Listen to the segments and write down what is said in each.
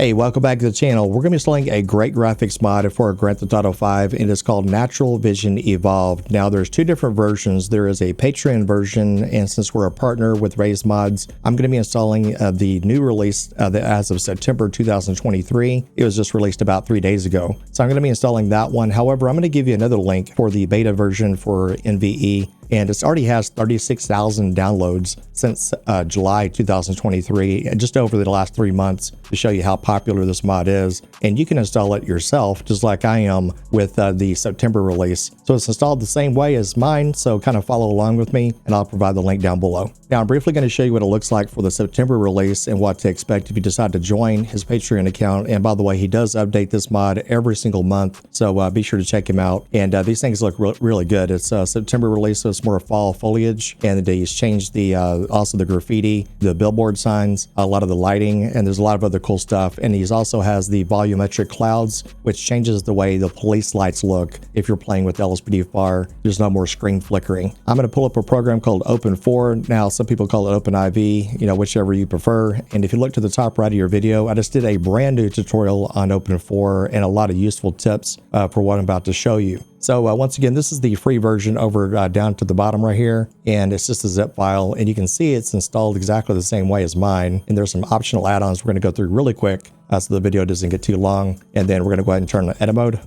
Hey, welcome back to the channel. We're going to be installing a great graphics mod for Grand Theft Auto 5, and it's called Natural Vision Evolved. Now, there's two different versions. There is a Patreon version, and since we're a partner with Raise Mods, I'm going to be installing the new release as of September 2023. It was just released about 3 days ago. So I'm going to be installing that one. However, I'm going to give you another link for the beta version for NVE. And it already has 36,000 downloads since July 2023, just over the last 3 months, to show you how popular this mod is. And you can install it yourself, just like I am with the September release. So it's installed the same way as mine, so kind of follow along with me, and I'll provide the link down below. Now, I'm briefly going to show you what it looks like for the September release and what to expect if you decide to join his Patreon account. And by the way, he does update this mod every single month, so be sure to check him out. And these things look really good. It's a September release, so it's more fall foliage, and he's changed the also the graffiti, the billboard signs, a lot of the lighting, and there's a lot of other cool stuff. And he's also has the volumetric clouds, which changes the way the police lights look if you're playing with LSPDFR. There's no more screen flickering. I'm going to pull up a program called Open4. Now, some people call it OpenIV, whichever you prefer. And if you look to the top right of your video, I just did a brand new tutorial on Open4 and a lot of useful tips for what I'm about to show you. So once again, this is the free version over down to the bottom right here, and it's just a zip file, and you can see it's installed exactly the same way as mine. And there's some optional add-ons we're going to go through really quick so the video doesn't get too long. And then we're going to go ahead and turn on edit mode.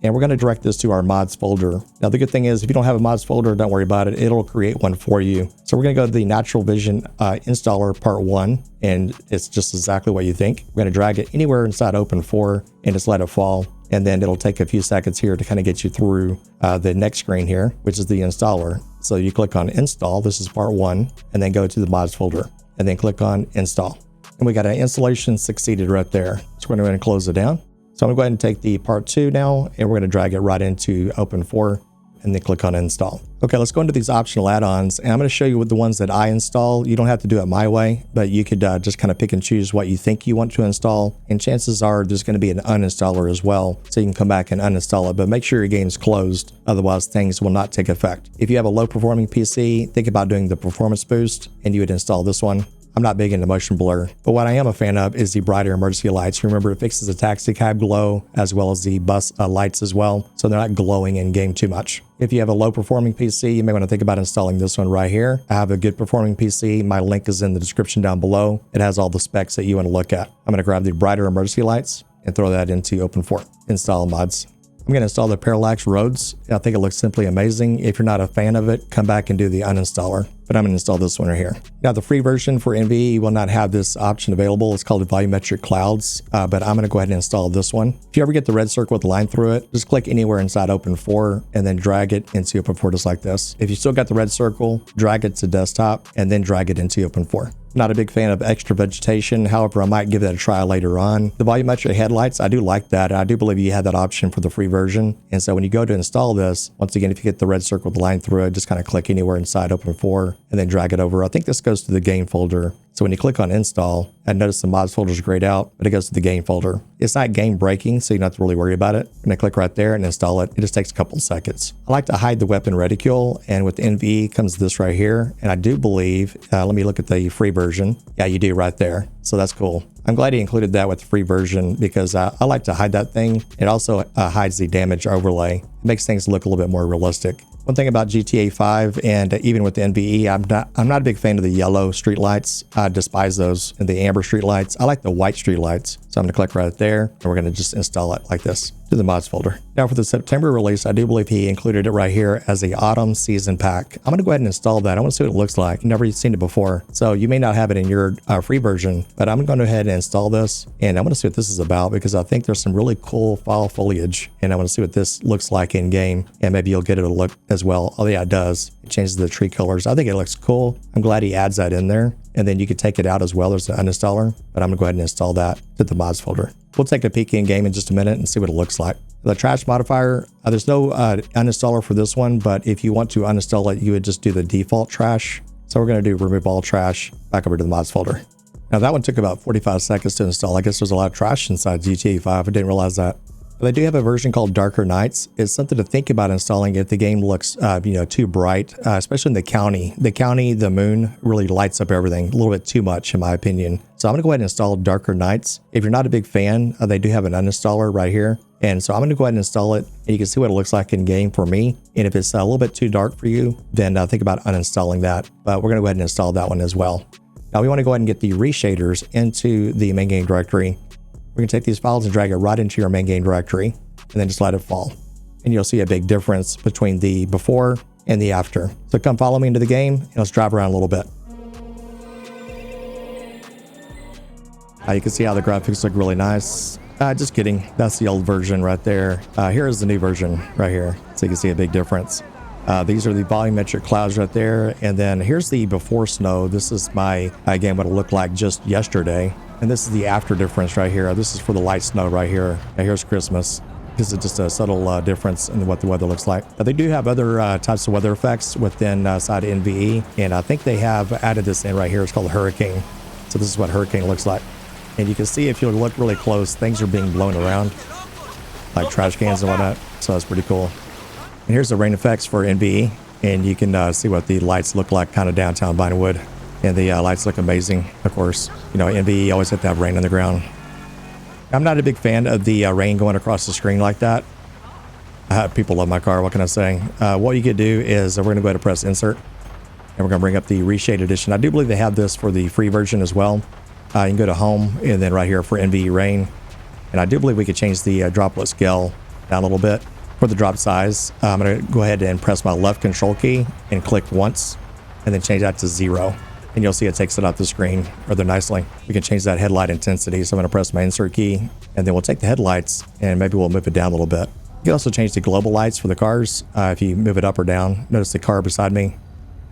And we're going to direct this to our mods folder. Now, the good thing is if you don't have a mods folder, don't worry about it. It'll create one for you. So we're going to go to the Natural Vision installer part 1, and it's just exactly what you think. We're going to drag it anywhere inside Open4 and just let it fall. And then it'll take a few seconds here to kind of get you through the next screen here, which is the installer. So you click on install, this is part 1, and then go to the mods folder and then click on install. And we got an installation succeeded right there. So we're going to go ahead and close it down. So I'm going to go ahead and take the part 2 now, and we're going to drag it right into Open4 and then click on install. Okay, let's go into these optional add-ons, and I'm going to show you what the ones that I install. You don't have to do it my way, but you could just kind of pick and choose what you think you want to install. And chances are there's going to be an uninstaller as well, so you can come back and uninstall it, but make sure your game's closed. Otherwise, things will not take effect. If you have a low performing PC, think about doing the performance boost, and you would install this one. I'm not big into motion blur, but what I am a fan of is the brighter emergency lights. Remember, it fixes the taxi cab glow as well as the bus lights as well, so they're not glowing in game too much. If you have a low performing PC, you may want to think about installing this one right here. I have a good performing PC. My link is in the description down below. It has all the specs that you want to look at. I'm going to grab the brighter emergency lights and throw that into Open4. Install mods. I'm going to install the parallax roads. I think it looks simply amazing. If you're not a fan of it, come back and do the uninstaller. But I'm going to install this one right here. Now, the free version for NVE will not have this option available. It's called the volumetric clouds, but I'm going to go ahead and install this one. If you ever get the red circle with the line through it, just click anywhere inside Open4 and then drag it into Open4 just like this. If you still got the red circle, drag it to desktop and then drag it into Open4. Not a big fan of extra vegetation. However, I might give that a try later on. The volumetric headlights, I do like that. I do believe you have that option for the free version. And so when you go to install this, once again, if you get the red circle with the line through it, just kind of click anywhere inside Open4 and then drag it over. I think this goes to the game folder. So when you click on install, and notice the mods folder is grayed out, but it goes to the game folder. It's not game breaking, so you don't have to really worry about it. When I click right there and install it, it just takes a couple of seconds. I like to hide the weapon reticule, and with NVE comes this right here. And I do believe, let me look at the free version. Yeah, you do right there. So that's cool. I'm glad he included that with the free version because I like to hide that thing. It also hides the damage overlay. It makes things look a little bit more realistic. One thing about GTA 5 and even with the NVE, I'm not a big fan of the yellow street lights. I despise those, and the amber street lights. I like the white street lights. So I'm going to click right there, and we're going to just install it like this to the mods folder. Now for the September release, I do believe he included it right here as the autumn season pack. I'm going to go ahead and install that. I want to see what it looks like. I've never seen it before. So you may not have it in your free version, but I'm going to go ahead and install this, and I want to see what this is about because I think there's some really cool fall foliage, and I want to see what this looks like in game, and maybe you'll get it a look as well. Oh yeah, it does. It changes the tree colors. I think it looks cool. I'm glad he adds that in there. And then you can take it out as well as an uninstaller, but I'm gonna go ahead and install that to the mods folder. We'll take a peek in game in just a minute and see what it looks like. The trash modifier, there's no uninstaller for this one, but if you want to uninstall it, you would just do the default trash. So we're gonna do remove all trash, back over to the mods folder. Now that one took about 45 seconds to install. I guess there's a lot of trash inside GTA 5. I didn't realize that. They do have a version called Darker Nights. It's something to think about installing if the game looks, too bright, especially in the county. The moon really lights up everything a little bit too much, in my opinion. So I'm going to go ahead and install Darker Nights. If you're not a big fan, they do have an uninstaller right here. And so I'm going to go ahead and install it, and you can see what it looks like in game for me. And if it's a little bit too dark for you, then think about uninstalling that. But we're going to go ahead and install that one as well. Now we want to go ahead and get the reshaders into the main game directory. We're going to take these files and drag it right into your main game directory, and then just let it fall. And you'll see a big difference between the before and the after. So come follow me into the game, and let's drive around a little bit. You can see how the graphics look really nice. Just kidding. That's the old version right there. Here is the new version right here. So you can see a big difference. These are the volumetric clouds right there. And then here's the before snow. This is my, again, what it looked like just yesterday. And this is the after difference right here. This is for the light snow right here. And here's Christmas. This is just a subtle difference in what the weather looks like. Now, they do have other types of weather effects within side NVE. And I think they have added this in right here. It's called Hurricane. So this is what Hurricane looks like. And you can see if you look really close, things are being blown around like trash cans and whatnot. So that's pretty cool. And here's the rain effects for NVE. And you can see what the lights look like kind of downtown Vinewood. And the lights look amazing, of course. You know, NVE always have to have rain on the ground. I'm not a big fan of the rain going across the screen like that. People love my car, what can I say? What you could do is we're going to go ahead and press insert. And we're going to bring up the Reshade Edition. I do believe they have this for the free version as well. You can go to home and then right here for NVE rain. And I do believe we could change the droplet scale down a little bit. For the drop size, I'm going to go ahead and press my left control key and click once and then change that to 0. And you'll see it takes it off the screen rather nicely. We can change that headlight intensity. So I'm going to press my insert key and then we'll take the headlights and maybe we'll move it down a little bit. You can also change the global lights for the cars. If you move it up or down, notice the car beside me,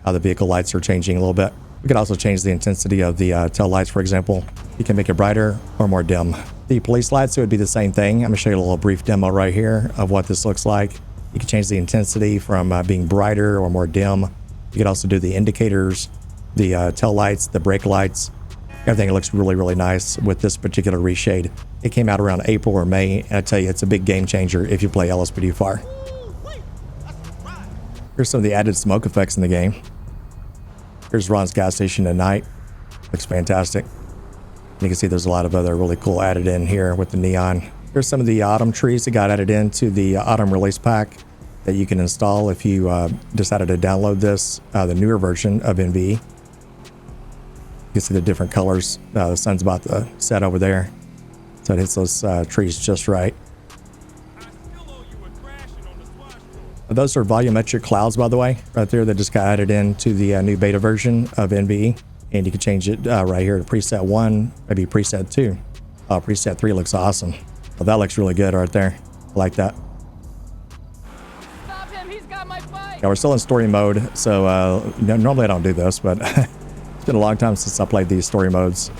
how the vehicle lights are changing a little bit. We can also change the intensity of the tail lights, for example. You can make it brighter or more dim. The police lights, it would be the same thing. I'm going to show you a little brief demo right here of what this looks like. You can change the intensity from being brighter or more dim. You can also do the indicators, the tail lights, the brake lights. Everything looks really, really nice with this particular reshade. It came out around April or May, and I tell you, it's a big game changer if you play LSPDFR. Here's some of the added smoke effects in the game. Here's Ron's gas station at night. Looks fantastic. You can see there's a lot of other really cool added in here with the neon. Here's some of the autumn trees that got added into the autumn release pack that you can install if you decided to download this, the newer version of NVE. You can see the different colors. The sun's about to set over there, so it hits those trees just right. Those are volumetric clouds, by the way, right there, that just got added into the new beta version of NVE. And you can change it right here to preset 1, maybe preset 2. Preset 3 looks awesome. Well, that looks really good right there. I like that. Stop him, he's got my bike. Yeah, we're still in story mode, so normally I don't do this, but it's been a long time since I played these story modes.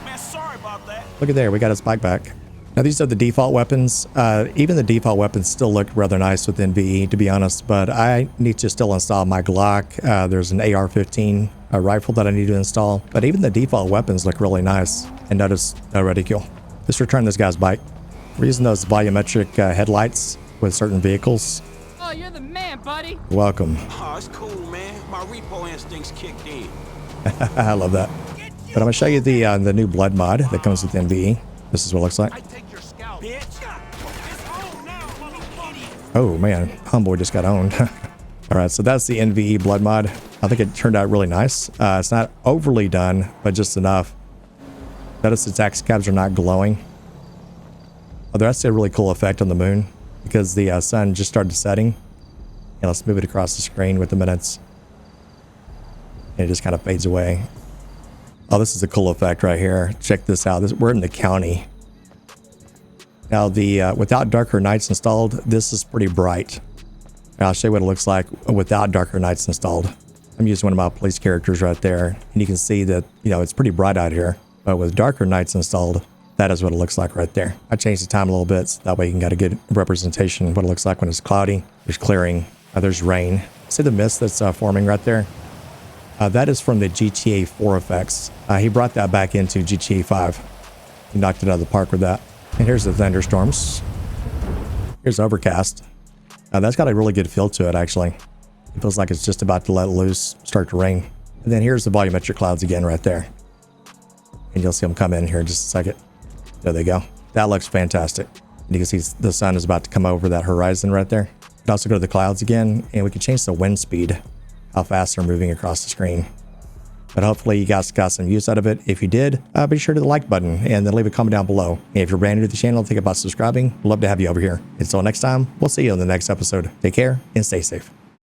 Man, sorry about that. Look at there, we got his bike back. Now these are the default weapons. Even the default weapons still look rather nice with NVE, to be honest, but I need to still install my Glock. There's an AR-15 rifle that I need to install, but even the default weapons look really nice. And notice no reticule. Just return this guy's bike. We're using those volumetric headlights with certain vehicles. Oh, you're the man, buddy. Welcome. Oh, it's cool, man. My repo instincts kicked in. I love that. But I'm gonna show you the new blood mod that comes with NVE. This is what it looks like. I take your scalp, bitch. It's on now, motherfucker. Oh man, Homeboy just got owned. All right, so that's the NVE blood mod. I think it turned out really nice. It's not overly done, but just enough. Notice the taxi cabs are not glowing. Oh, that's a really cool effect on the moon because the sun just started setting. And let's move it across the screen with the minutes. And it just kind of fades away. Oh, this is a cool effect right here. Check this out. We're in the county. Now, without Darker Nights installed, this is pretty bright. And I'll show you what it looks like without Darker Nights installed. I'm using one of my police characters right there. And you can see that, you know, it's pretty bright out here. But with Darker Nights installed, that is what it looks like right there. I changed the time a little bit, so that way you can get a good representation of what it looks like when it's cloudy. There's clearing. There's rain. See the mist that's forming right there? That is from the GTA 4 effects. He brought that back into GTA 5. He knocked it out of the park with that. And here's the thunderstorms. Here's overcast. That's got a really good feel to it, actually. It feels like it's just about to let loose, start to rain. And then here's the volumetric clouds again right there. And you'll see them come in here in just a second. There they go. That looks fantastic. And you can see the sun is about to come over that horizon right there. You can also go to the clouds again, and we can change the wind speed, how fast they're moving across the screen. But hopefully you guys got some use out of it. If you did, be sure to hit the like button and then leave a comment down below. And if you're brand new to the channel, think about subscribing. Love to have you over here. Until next time, we'll see you in the next episode. Take care and stay safe.